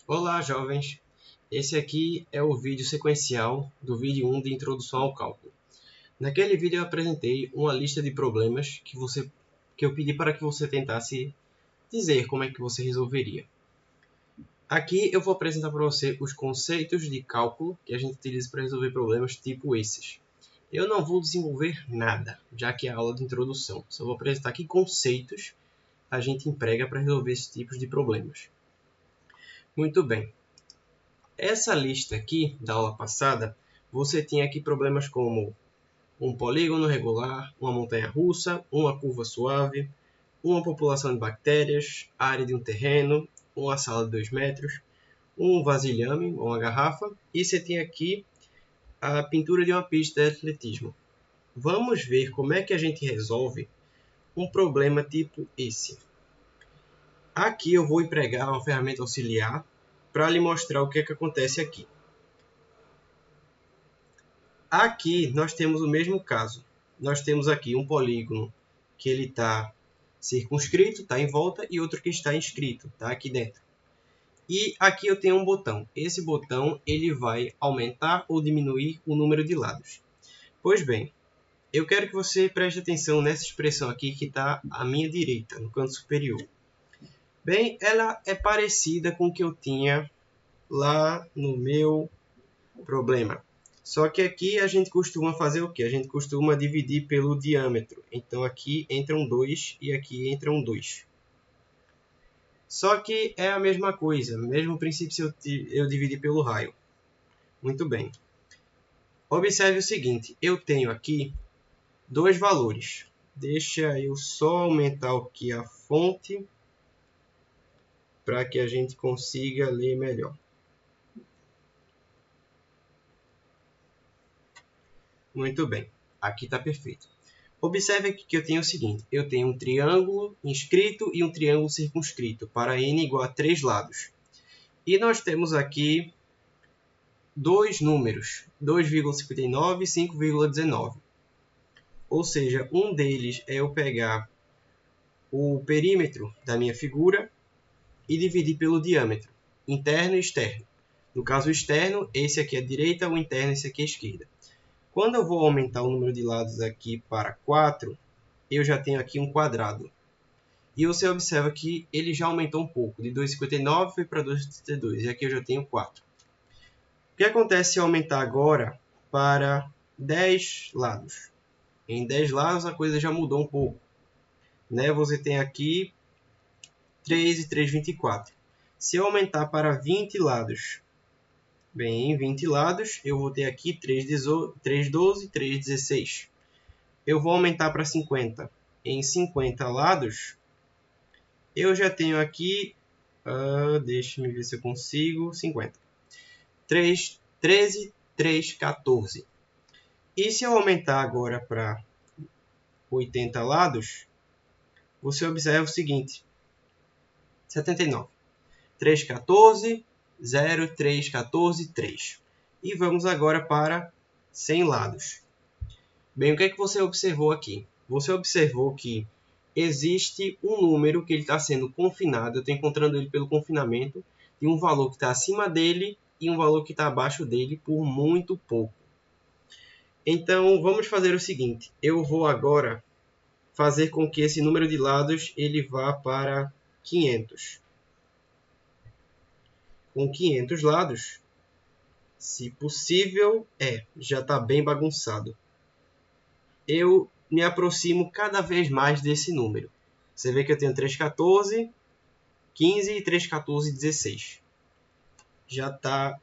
Olá, jovens! Esse aqui é o vídeo sequencial do vídeo 1 de Introdução ao Cálculo. Naquele vídeo eu apresentei uma lista de problemas que eu pedi para que você tentasse dizer como é que você resolveria. Aqui eu vou apresentar para você os conceitos de cálculo que a gente utiliza para resolver problemas tipo esses. Eu não vou desenvolver nada, já que é a aula de introdução. Só vou apresentar que conceitos a gente emprega para resolver esses tipos de problemas. Muito bem. Essa lista aqui da aula passada, você tinha aqui problemas como um polígono regular, uma montanha-russa, uma curva suave, uma população de bactérias, a área de um terreno, uma sala de 2 metros, um vasilhame, uma garrafa, e você tem aqui a pintura de uma pista de atletismo. Vamos ver como é que a gente resolve um problema tipo esse. Aqui eu vou empregar uma ferramenta auxiliar para lhe mostrar o que é que acontece aqui. Aqui nós temos o mesmo caso. Nós temos aqui um polígono que ele está circunscrito, está em volta, e outro que está inscrito, está aqui dentro. E aqui eu tenho um botão. Esse botão ele vai aumentar ou diminuir o número de lados. Pois bem, eu quero que você preste atenção nessa expressão aqui que está à minha direita, no canto superior. Bem, ela é parecida com o que eu tinha lá no meu problema. Só que aqui a gente costuma fazer o quê? A gente costuma dividir pelo diâmetro. Então aqui entra um 2 e aqui entra um 2. Só que é a mesma coisa, mesmo princípio se eu dividir pelo raio. Muito bem. Observe o seguinte, eu tenho aqui dois valores. Deixa eu só aumentar aqui a fonte para que a gente consiga ler melhor. Muito bem, aqui está perfeito. Observe aqui que eu tenho o seguinte, eu tenho um triângulo inscrito e um triângulo circunscrito, para n igual a 3 lados. E nós temos aqui dois números, 2,59 e 5,19. Ou seja, um deles é eu pegar o perímetro da minha figura e dividir pelo diâmetro, interno e externo. No caso externo, esse aqui é a direita, o interno, esse aqui é a esquerda. Quando eu vou aumentar o número de lados aqui para 4, eu já tenho aqui um quadrado. E você observa que ele já aumentou um pouco. De 2,59 foi para 2,32. E aqui eu já tenho 4. O que acontece se eu aumentar agora para 10 lados? Em 10 lados a coisa já mudou um pouco. Você tem aqui 3 e 3, 24. Se eu aumentar para 20 lados, bem, em 20 lados, eu vou ter aqui 3, 12, 3, 16. Eu vou aumentar para 50. Em 50 lados, eu já tenho aqui, deixa-me ver se eu consigo, 50. 3, 13, 3, 14. E se eu aumentar agora para 80 lados, você observa o seguinte, 79. 3, 14, 0, 3, 14, 3. E vamos agora para 100 lados. Bem, o que é que você observou aqui? Você observou que existe um número que ele está sendo confinado, eu estou encontrando ele pelo confinamento, de um valor que está acima dele e um valor que está abaixo dele por muito pouco. Então, vamos fazer o seguinte, eu vou agora fazer com que esse número de lados ele vá para 500. Com 500 lados, se possível, já está bem bagunçado. Eu me aproximo cada vez mais desse número. Você vê que eu tenho 3, 14, 15 e 3, 14, 16. Já está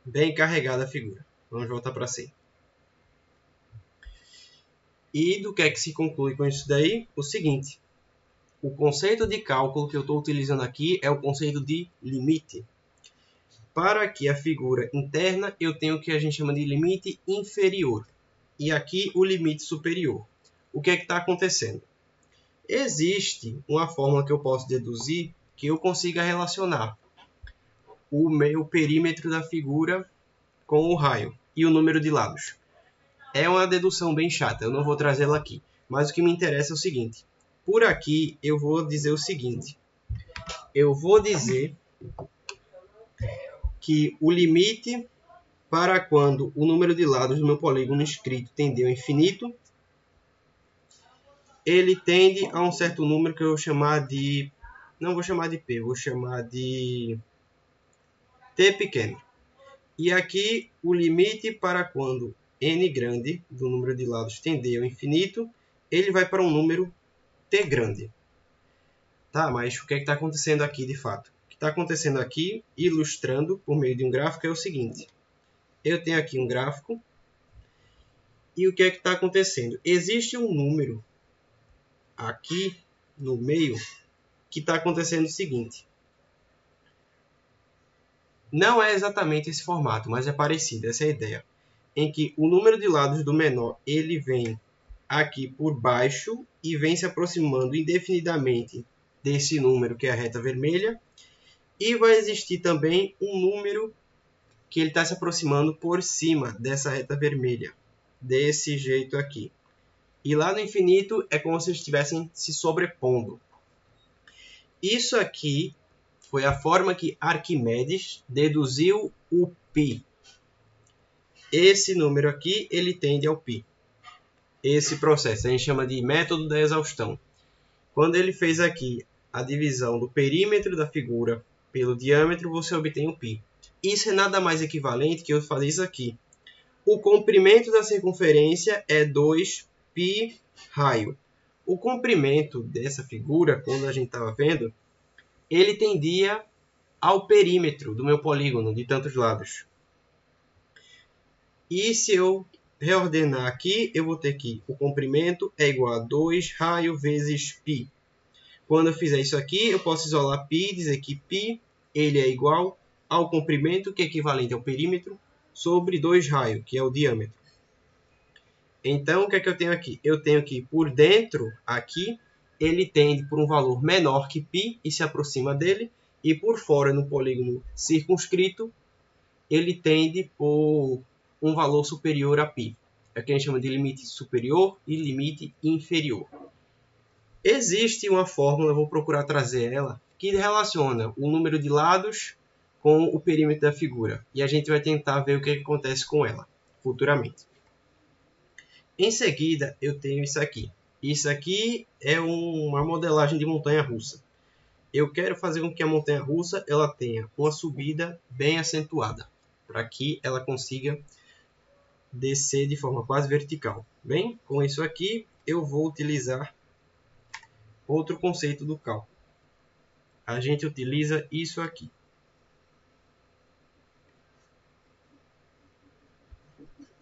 bem carregada a figura. Vamos voltar para 100. E do que é que se conclui com isso daí? O seguinte, o conceito de cálculo que eu estou utilizando aqui é o conceito de limite. Para aqui a figura interna, eu tenho o que a gente chama de limite inferior. E aqui o limite superior. O que é que está acontecendo? Existe uma fórmula que eu posso deduzir que eu consiga relacionar o meu perímetro da figura com o raio e o número de lados. É uma dedução bem chata, eu não vou trazê-la aqui. Mas o que me interessa é o seguinte. Por aqui eu vou dizer o seguinte. Eu vou dizer que o limite para quando o número de lados do meu polígono inscrito tende ao infinito, ele tende a um certo número que eu vou chamar de... Não vou chamar de P, vou chamar de T pequeno. E aqui o limite para quando n grande do número de lados tender ao infinito, ele vai para um número t grande. Tá, mas o que está acontecendo aqui de fato? O que está acontecendo aqui, ilustrando por meio de um gráfico, é o seguinte. Eu tenho aqui um gráfico e o que está acontecendo? Existe um número aqui no meio que está acontecendo o seguinte. Não é exatamente esse formato, mas é parecido, essa é a ideia. Em que o número de lados do menor, ele vem aqui por baixo e vem se aproximando indefinidamente desse número, que é a reta vermelha. E vai existir também um número que ele está se aproximando por cima dessa reta vermelha, desse jeito aqui. E lá no infinito é como se eles estivessem se sobrepondo. Isso aqui foi a forma que Arquimedes deduziu o π. Esse número aqui, ele tende ao π. Esse processo a gente chama de método da exaustão. Quando ele fez aqui a divisão do perímetro da figura pelo diâmetro, você obtém o π. Isso é nada mais equivalente que eu falei isso aqui. O comprimento da circunferência é 2π raio. O comprimento dessa figura, quando a gente estava vendo, ele tendia ao perímetro do meu polígono de tantos lados. E se eu reordenar aqui, eu vou ter que o comprimento é igual a 2 raio vezes π. Quando eu fizer isso aqui, eu posso isolar π e dizer que π ele é igual ao comprimento, que é equivalente ao perímetro, sobre 2 raio, que é o diâmetro. Então, o que é que eu tenho aqui? Eu tenho que por dentro, aqui, ele tende por um valor menor que π e se aproxima dele. E por fora, no polígono circunscrito, ele tende por um valor superior a π. É o que a gente chama de limite superior e limite inferior. Existe uma fórmula, vou procurar trazer ela, que relaciona o número de lados com o perímetro da figura. E a gente vai tentar ver o que acontece com ela futuramente. Em seguida, eu tenho isso aqui. Isso aqui é uma modelagem de montanha-russa. Eu quero fazer com que a montanha-russa ela tenha uma subida bem acentuada, para que ela consiga descer de forma quase vertical. Bem, com isso aqui, eu vou utilizar outro conceito do cálculo. A gente utiliza isso aqui.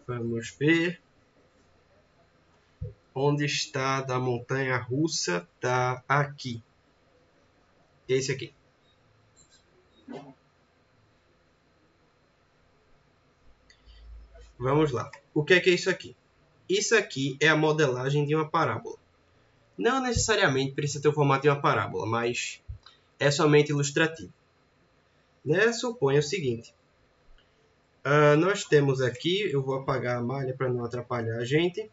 Vamos ver. Onde está da montanha-russa? Está aqui. Esse aqui. Vamos lá. O que é isso aqui? Isso aqui é a modelagem de uma parábola. Não necessariamente precisa ter o formato de uma parábola, mas é somente ilustrativo. Suponha o seguinte. Nós temos aqui, eu vou apagar a malha para não atrapalhar a gente.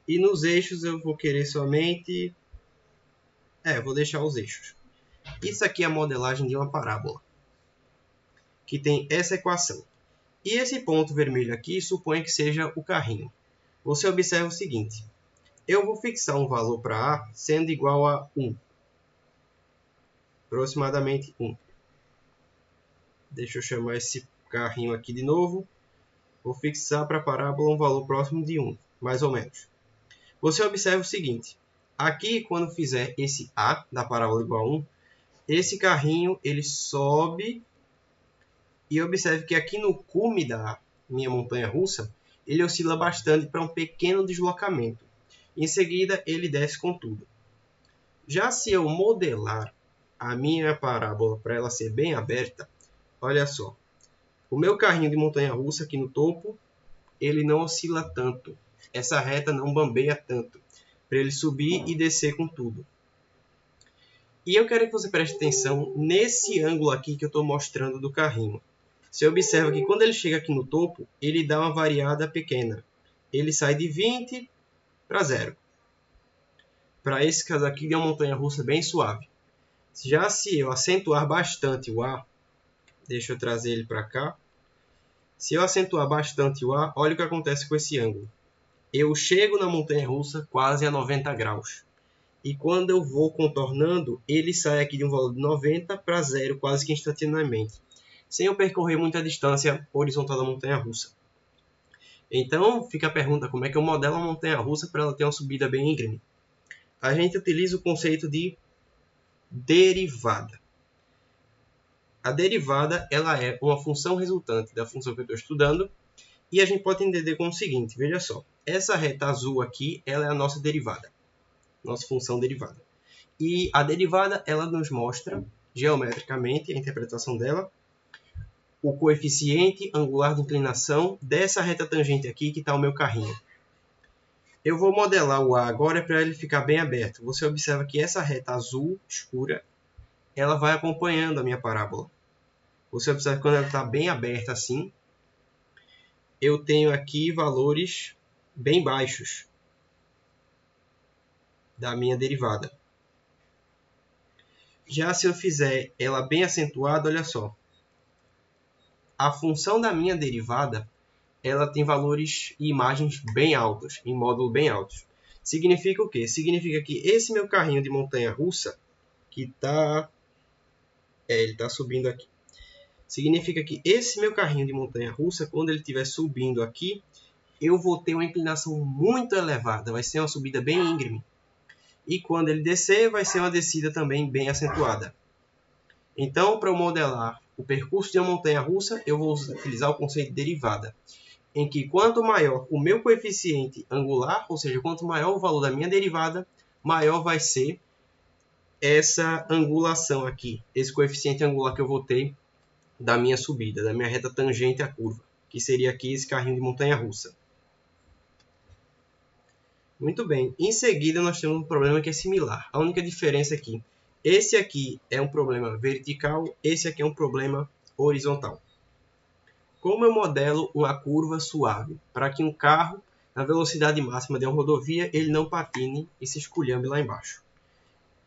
E nos eixos eu vou querer somente... vou deixar os eixos. Isso aqui é a modelagem de uma parábola, que tem essa equação. E esse ponto vermelho aqui supõe que seja o carrinho. Você observa o seguinte. Eu vou fixar um valor para A sendo igual a 1. Aproximadamente 1. Deixa eu chamar esse carrinho aqui de novo. Vou fixar para a parábola um valor próximo de 1, mais ou menos. Você observa o seguinte. Aqui, quando fizer esse A da parábola igual a 1, esse carrinho ele sobe. E observe que aqui no cume da minha montanha-russa, ele oscila bastante para um pequeno deslocamento. Em seguida, ele desce com tudo. Já se eu modelar a minha parábola para ela ser bem aberta, olha só. O meu carrinho de montanha-russa aqui no topo, ele não oscila tanto. Essa reta não bambeia tanto, para ele subir e descer com tudo. E eu quero que você preste atenção nesse ângulo aqui que eu estou mostrando do carrinho. Você observa que quando ele chega aqui no topo, ele dá uma variada pequena. Ele sai de 20 para 0. Para esse caso aqui, é uma montanha-russa bem suave. Já se eu acentuar bastante o A, Deixa eu trazer ele para cá. Se eu acentuar bastante o A, olha o que acontece com esse ângulo. Eu chego na montanha-russa quase a 90 graus. E quando eu vou contornando, ele sai aqui de um valor de 90 para 0 quase que instantaneamente, sem eu percorrer muita distância horizontal da montanha-russa. Então, fica a pergunta, como é que eu modelo uma montanha-russa para ela ter uma subida bem íngreme? A gente utiliza o conceito de derivada. A derivada ela é uma função resultante da função que eu estou estudando, e a gente pode entender como o seguinte, veja só, essa reta azul aqui, ela é a nossa derivada, nossa função derivada. E a derivada, ela nos mostra, geometricamente, a interpretação dela, o coeficiente angular de inclinação dessa reta tangente aqui, que está o meu carrinho. Eu vou modelar o A agora para ele ficar bem aberto. Você observa que essa reta azul escura, ela vai acompanhando a minha parábola. Você observa que quando ela está bem aberta assim, eu tenho aqui valores bem baixos da minha derivada. Já se eu fizer ela bem acentuada, olha só. A função da minha derivada, ela tem valores e imagens bem altos, em módulo bem altos. Significa o quê? Significa que esse meu carrinho de montanha-russa, que ele está subindo aqui. Significa que esse meu carrinho de montanha-russa, quando ele estiver subindo aqui, eu vou ter uma inclinação muito elevada, vai ser uma subida bem íngreme. E quando ele descer, vai ser uma descida também bem acentuada. Então, para eu modelar o percurso de uma montanha-russa, eu vou utilizar o conceito de derivada, em que quanto maior o meu coeficiente angular, ou seja, quanto maior o valor da minha derivada, maior vai ser essa angulação aqui, esse coeficiente angular que eu vou ter da minha subida, da minha reta tangente à curva, que seria aqui esse carrinho de montanha-russa. Muito bem, em seguida nós temos um problema que é similar. A única diferença é que esse aqui é um problema vertical, esse aqui é um problema horizontal. Como eu modelo uma curva suave para que um carro, na velocidade máxima de uma rodovia, ele não patine e se esculhambe lá embaixo?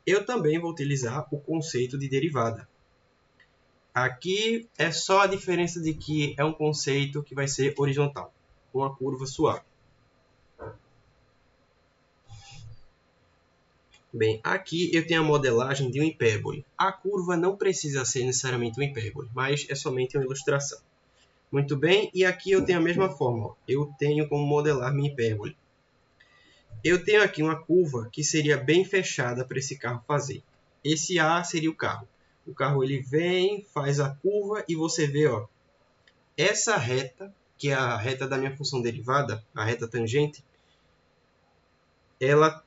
Eu também vou utilizar o conceito de derivada. Aqui é só a diferença de que é um conceito que vai ser horizontal, uma curva suave. Bem, aqui eu tenho a modelagem de uma hipérbole. A curva não precisa ser necessariamente uma hipérbole, mas é somente uma ilustração. Muito bem, e aqui eu tenho a mesma forma. Eu tenho como modelar minha hipérbole. Eu tenho aqui uma curva que seria bem fechada para esse carro fazer. Esse A seria o carro. O carro ele vem, faz a curva e você vê, ó, essa reta, que é a reta da minha função derivada, a reta tangente, ela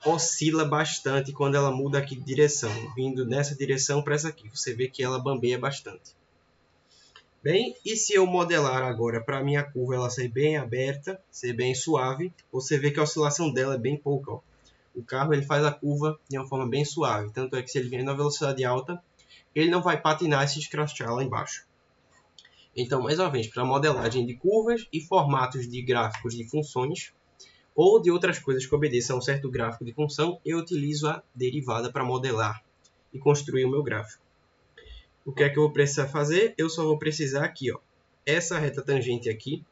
oscila bastante quando ela muda aqui de direção, vindo nessa direção para essa aqui. Você vê que ela bambeia bastante. Bem, e se eu modelar agora para a minha curva ela ser bem aberta, ser bem suave, você vê que a oscilação dela é bem pouca. Ó. O carro ele faz a curva de uma forma bem suave, tanto é que se ele vier na velocidade alta, ele não vai patinar e se escrachar lá embaixo. Então, mais uma vez, para modelagem de curvas e formatos de gráficos de funções, ou de outras coisas que obedeçam a um certo gráfico de função, eu utilizo a derivada para modelar e construir o meu gráfico. O que é que eu vou precisar fazer? Eu só vou precisar aqui, ó, essa reta tangente aqui,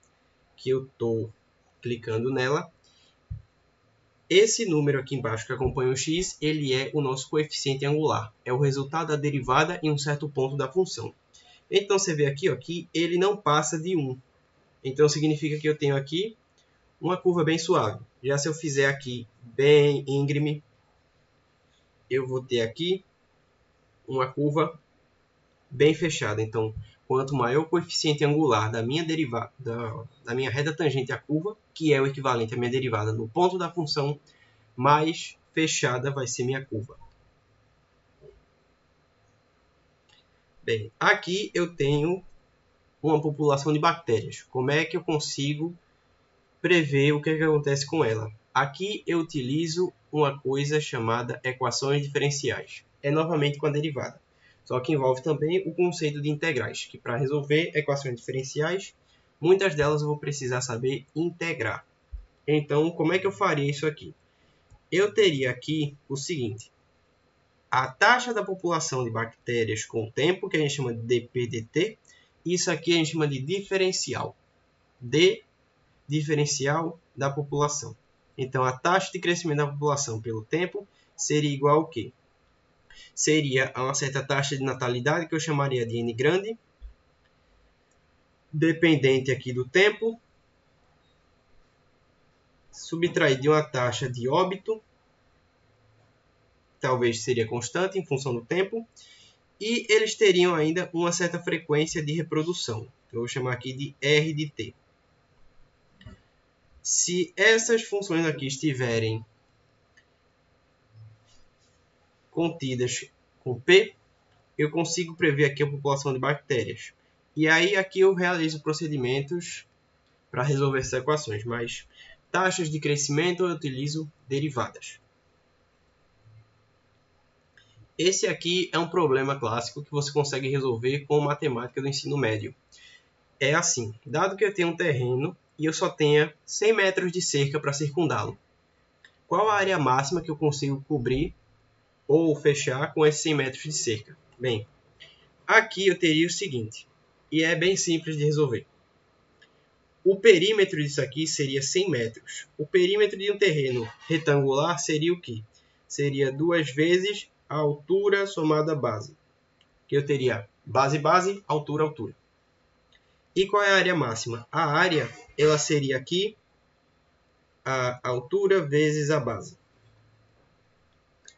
que eu estou clicando nela. Esse número aqui embaixo que acompanha o x, ele é o nosso coeficiente angular. É o resultado da derivada em um certo ponto da função. Então, você vê aqui ó, que ele não passa de 1. Então, significa que eu tenho aqui uma curva bem suave. Já se eu fizer aqui bem íngreme, eu vou ter aqui uma curva bem fechada. Então, quanto maior o coeficiente angular da minha derivada, da minha reta tangente à curva, que é o equivalente à minha derivada no ponto da função, mais fechada vai ser minha curva. Bem, aqui eu tenho uma população de bactérias. Como é que eu consigo prever o que acontece com ela? Aqui eu utilizo uma coisa chamada equações diferenciais. É novamente com a derivada. Só que envolve também o conceito de integrais, que para resolver equações diferenciais, muitas delas eu vou precisar saber integrar. Então, como é que eu faria isso aqui? Eu teria aqui o seguinte. a taxa da população de bactérias com o tempo, que a gente chama de dp/dt. Isso aqui a gente chama de diferencial. Diferencial da população. Então, a taxa de crescimento da população pelo tempo seria igual ao quê? Seria a uma certa taxa de natalidade, que eu chamaria de N grande, dependente aqui do tempo, subtraído de uma taxa de óbito, talvez seria constante em função do tempo, e eles teriam ainda uma certa frequência de reprodução. Eu vou chamar aqui de R de T. Se essas funções aqui estiverem contidas com P, eu consigo prever aqui a população de bactérias. E aí aqui eu realizo procedimentos para resolver essas equações, mas taxas de crescimento eu utilizo derivadas. Esse aqui é um problema clássico que você consegue resolver com matemática do ensino médio. É assim, dado que eu tenho um terreno e eu só tenha 100 metros de cerca para circundá-lo, qual a área máxima que eu consigo cobrir ou fechar com esses 100 metros de cerca? Bem, aqui eu teria o seguinte, e é bem simples de resolver. O perímetro disso aqui seria 100 metros. O perímetro de um terreno retangular seria o quê? Seria 2 vezes a altura somada à base. Que eu teria base, base, altura, altura. E qual é a área máxima? A área ela seria aqui a altura vezes a base.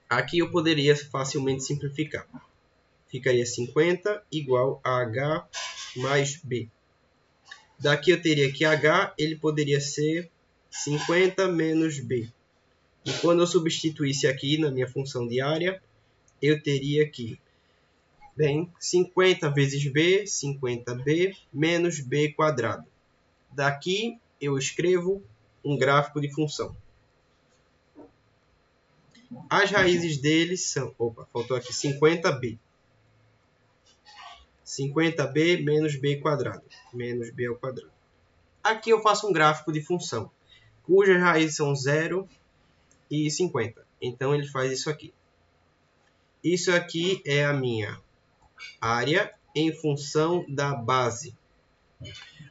Aqui eu poderia facilmente simplificar. Ficaria 50 igual a H mais B. Daqui eu teria que H, ele poderia ser 50 menos B. E quando eu substituísse aqui na minha função de área, eu teria que, bem, 50 vezes B, 50B, menos B quadrado. Daqui eu escrevo um gráfico de função. As raízes deles são, faltou aqui 50B. 50B menos B quadrado, menos B ao quadrado. Aqui eu faço um gráfico de função, cujas raízes são 0 e 50. Então, ele faz isso aqui. Isso aqui é a minha área em função da base.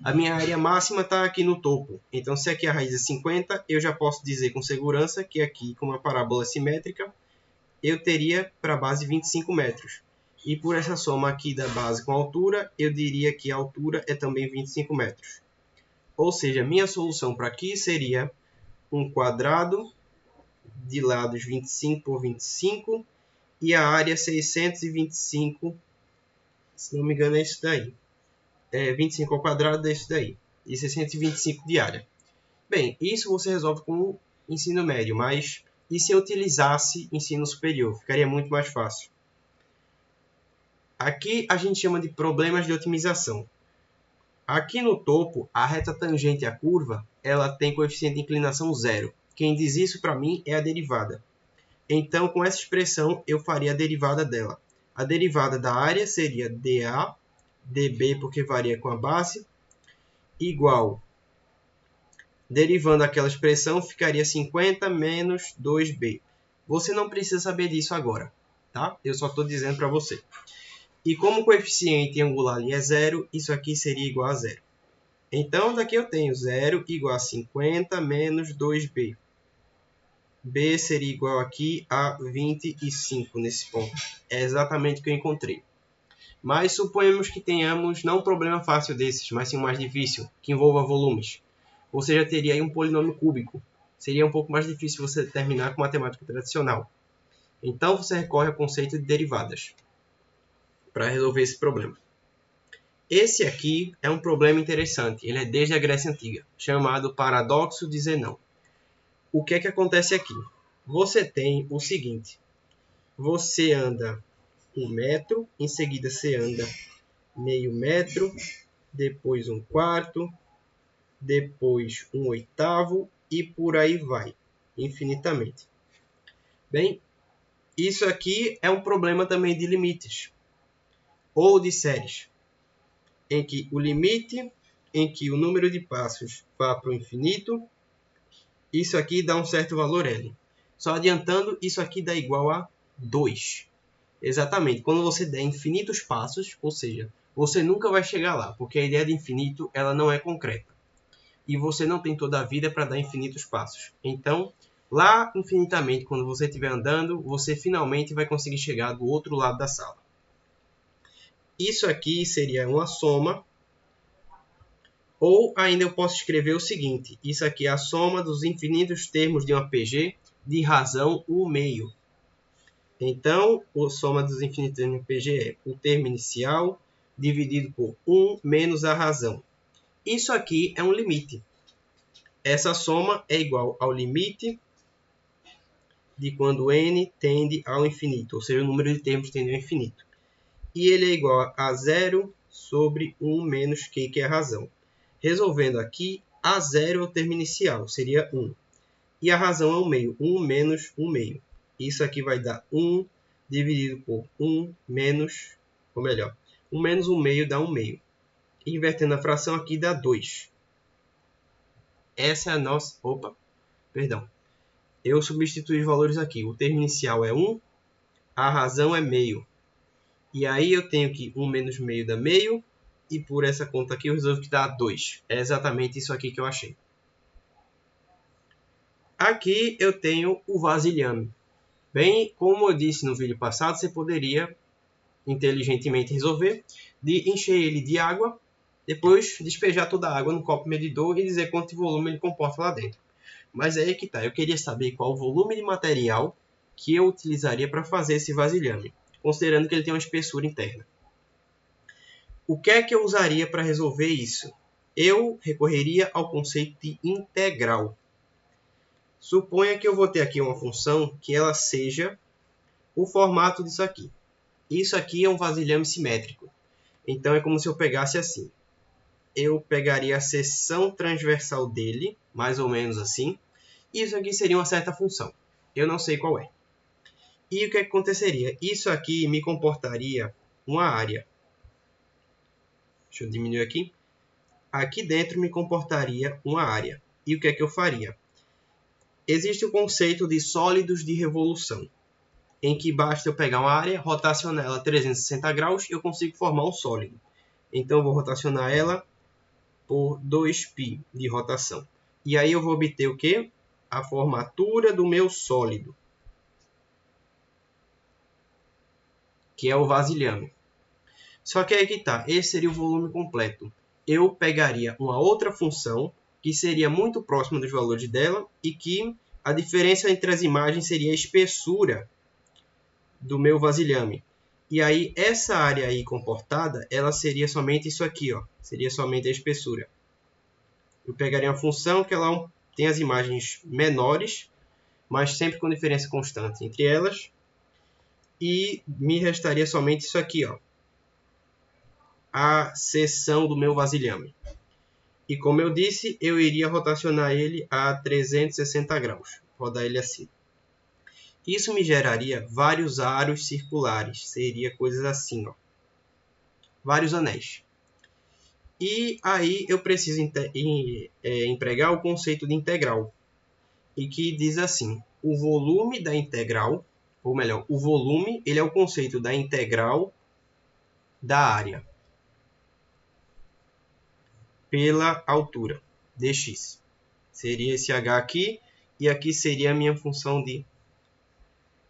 A minha área máxima está aqui no topo. Então, se aqui a raiz é 50, eu já posso dizer com segurança que aqui, com uma parábola simétrica, eu teria para a base 25 metros. E por essa soma aqui da base com a altura, eu diria que a altura é também 25 metros. Ou seja, minha solução para aqui seria um quadrado de lados 25 por 25 e a área 625, se não me engano é isso daí. 25 ao quadrado é isso daí. E 625 de área. Bem, isso você resolve com o ensino médio, mas e se eu utilizasse ensino superior? Ficaria muito mais fácil. Aqui a gente chama de problemas de otimização. Aqui no topo, a reta tangente à curva, ela tem coeficiente de inclinação 0. Quem diz isso para mim é a derivada. Então, com essa expressão, eu faria a derivada dela. A derivada da área seria dA, dB, porque varia com a base, igual. Derivando aquela expressão, ficaria 50 menos 2B. Você não precisa saber disso agora, tá? Eu só estou dizendo para você. E como o coeficiente angular ali é 0, isso aqui seria igual a 0. Então, daqui eu tenho 0 igual a 50 menos 2B. B seria igual aqui a 25 nesse ponto. É exatamente o que eu encontrei. Mas suponhamos que tenhamos não um problema fácil desses, mas sim um mais difícil, que envolva volumes. Você já teria aí um polinômio cúbico. Seria um pouco mais difícil você terminar com matemática tradicional. Então, você recorre ao conceito de derivadas para resolver esse problema. Esse aqui é um problema interessante. Ele é desde a Grécia Antiga, chamado paradoxo de Zenão. O que é que acontece aqui? Você tem o seguinte. Você anda 1 metro, em seguida você anda meio metro, depois 1/4, depois 1/8 e por aí vai, infinitamente. Bem, isso aqui é um problema também de limites, ou de séries, em que o limite, em que o número de passos vá para o infinito, isso aqui dá um certo valor L. Só adiantando, isso aqui dá igual a 2. Exatamente. Quando você der infinitos passos, ou seja, você nunca vai chegar lá, porque a ideia de infinito ela não é concreta. E você não tem toda a vida para dar infinitos passos. Então, lá infinitamente, quando você estiver andando, você finalmente vai conseguir chegar do outro lado da sala. Isso aqui seria uma soma. Ou ainda eu posso escrever o seguinte. Isso aqui é a soma dos infinitos termos de uma PG de razão 1/2. Então, a soma dos infinitos termos de uma PG é o termo inicial dividido por 1 menos a razão. Isso aqui é um limite. Essa soma é igual ao limite de quando n tende ao infinito, ou seja, o número de termos tende ao infinito. E ele é igual a 0 sobre 1 menos q, que é a razão. Resolvendo aqui, A0 é o termo inicial, seria 1. E a razão é 1/2, 1 menos 1/2. Isso aqui vai dar 1 dividido por 1 menos, ou melhor, 1 menos 1/2 dá 1/2. Invertendo a fração aqui dá 2. Essa é a nossa... Opa, perdão. Eu substituí os valores aqui. O termo inicial é 1, a razão é meio. E aí eu tenho que 1 menos meio dá meio. E por essa conta aqui eu resolvo que dá 2. É exatamente isso aqui que eu achei. Aqui eu tenho o vasilhame. Bem, como eu disse no vídeo passado, você poderia inteligentemente resolver de encher ele de água, depois despejar toda a água no copo medidor e dizer quanto volume ele comporta lá dentro. Mas aí é que tá, eu queria saber qual o volume de material que eu utilizaria para fazer esse vasilhame, considerando que ele tem uma espessura interna. O que é que eu usaria para resolver isso? Eu recorreria ao conceito de integral. Suponha que eu vou ter aqui uma função que ela seja o formato disso aqui. Isso aqui é um vasilhame simétrico. Então é como se eu pegasse assim. Eu pegaria a seção transversal dele, mais ou menos assim. E isso aqui seria uma certa função. Eu não sei qual é. E o que aconteceria? Isso aqui me comportaria uma área. Deixa eu diminuir aqui. Aqui dentro me comportaria uma área. E o que é que eu faria? Existe o conceito de sólidos de revolução, em que basta eu pegar uma área, rotacionar ela 360 graus e eu consigo formar um sólido. Então eu vou rotacionar ela por 2π de rotação. E aí eu vou obter o quê? A formatura do meu sólido, que é o vasilhame. Só que aí que tá, esse seria o volume completo. Eu pegaria uma outra função que seria muito próxima dos valores dela e que a diferença entre as imagens seria a espessura do meu vasilhame. E aí essa área aí comportada, ela seria somente isso aqui, ó. Seria somente a espessura. Eu pegaria uma função que ela tem as imagens menores, mas sempre com diferença constante entre elas. E me restaria somente isso aqui, ó. A seção do meu vasilhame. E como eu disse, eu iria rotacionar ele a 360 graus. Rodar ele assim. Isso me geraria vários aros circulares. Seria coisas assim, ó. Vários anéis. E aí eu preciso empregar o conceito de integral. E que diz assim, o volume da integral, ou melhor, o volume ele é o conceito da integral da área pela altura, dx. Seria esse h aqui, e aqui seria a minha função de...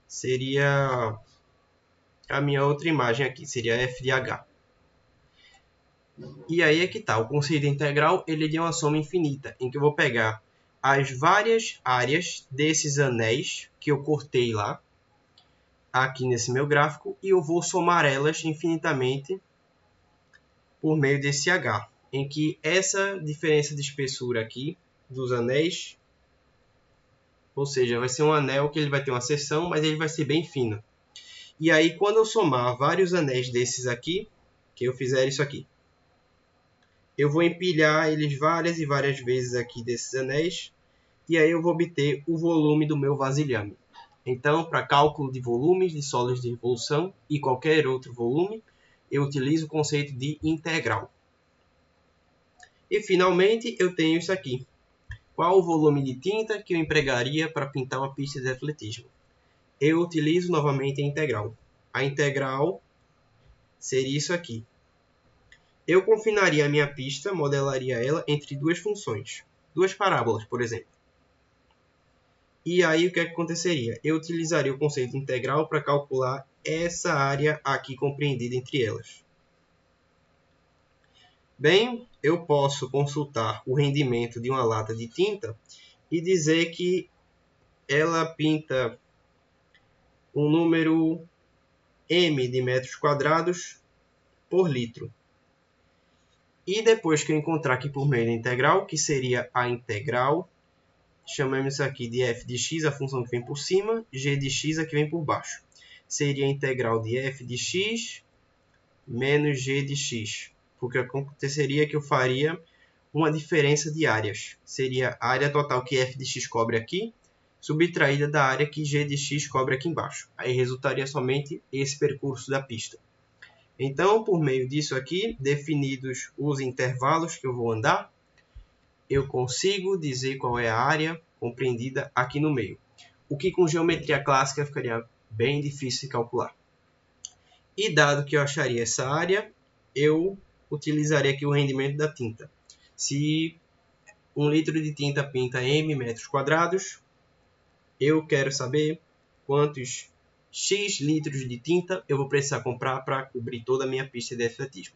Seria a minha outra imagem aqui, seria f de h. E aí é que tá, o conceito de integral ele é de uma soma infinita, em que eu vou pegar as várias áreas desses anéis que eu cortei lá, aqui nesse meu gráfico, e eu vou somar elas infinitamente por meio desse h, em que essa diferença de espessura aqui dos anéis, ou seja, vai ser um anel que ele vai ter uma seção, mas ele vai ser bem fino. E aí, quando eu somar vários anéis desses aqui, que eu fizer isso aqui, eu vou empilhar eles várias e várias vezes aqui desses anéis, e aí eu vou obter o volume do meu vasilhame. Então, para cálculo de volumes de sólidos de revolução e qualquer outro volume, eu utilizo o conceito de integral. E, finalmente, eu tenho isso aqui. Qual o volume de tinta que eu empregaria para pintar uma pista de atletismo? Eu utilizo novamente a integral. a integral seria isso aqui. Eu confinaria a minha pista, modelaria ela entre duas funções, duas parábolas, por exemplo. E aí o que aconteceria? Eu utilizaria o conceito integral para calcular essa área aqui compreendida entre elas. Bem, eu posso consultar o rendimento de uma lata de tinta e dizer que ela pinta um número m de metros quadrados por litro. E depois que eu encontrar aqui por meio da integral, que seria a integral, chamamos isso aqui de f de x, a função que vem por cima, g de x, a que vem por baixo. Seria a integral de f de x menos g de x. Porque aconteceria que eu faria uma diferença de áreas. Seria a área total que f de x cobre aqui, subtraída da área que g de x cobre aqui embaixo. Aí resultaria somente esse percurso da pista. Então, por meio disso aqui, definidos os intervalos que eu vou andar, eu consigo dizer qual é a área compreendida aqui no meio. O que com geometria clássica ficaria bem difícil de calcular. E dado que eu acharia essa área, eu utilizaria aqui o rendimento da tinta. Se 1 litro de tinta pinta m metros quadrados, eu quero saber quantos x litros de tinta eu vou precisar comprar para cobrir toda a minha pista de atletismo.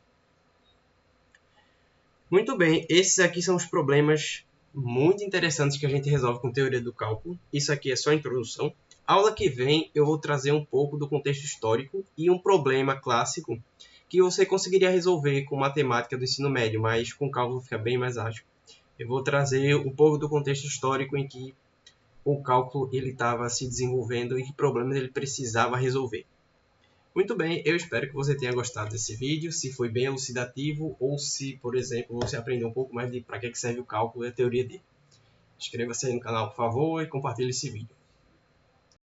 Muito bem, esses aqui são os problemas muito interessantes que a gente resolve com teoria do cálculo. Isso aqui é só a introdução. Aula que vem eu vou trazer um pouco do contexto histórico e um problema clássico que você conseguiria resolver com matemática do ensino médio, mas com cálculo fica bem mais ágil. Eu vou trazer um pouco do contexto histórico em que o cálculo estava se desenvolvendo e que problemas ele precisava resolver. Muito bem, eu espero que você tenha gostado desse vídeo, se foi bem elucidativo ou se, por exemplo, você aprendeu um pouco mais de para que serve o cálculo e a teoria dele. Inscreva-se aí no canal, por favor, e compartilhe esse vídeo.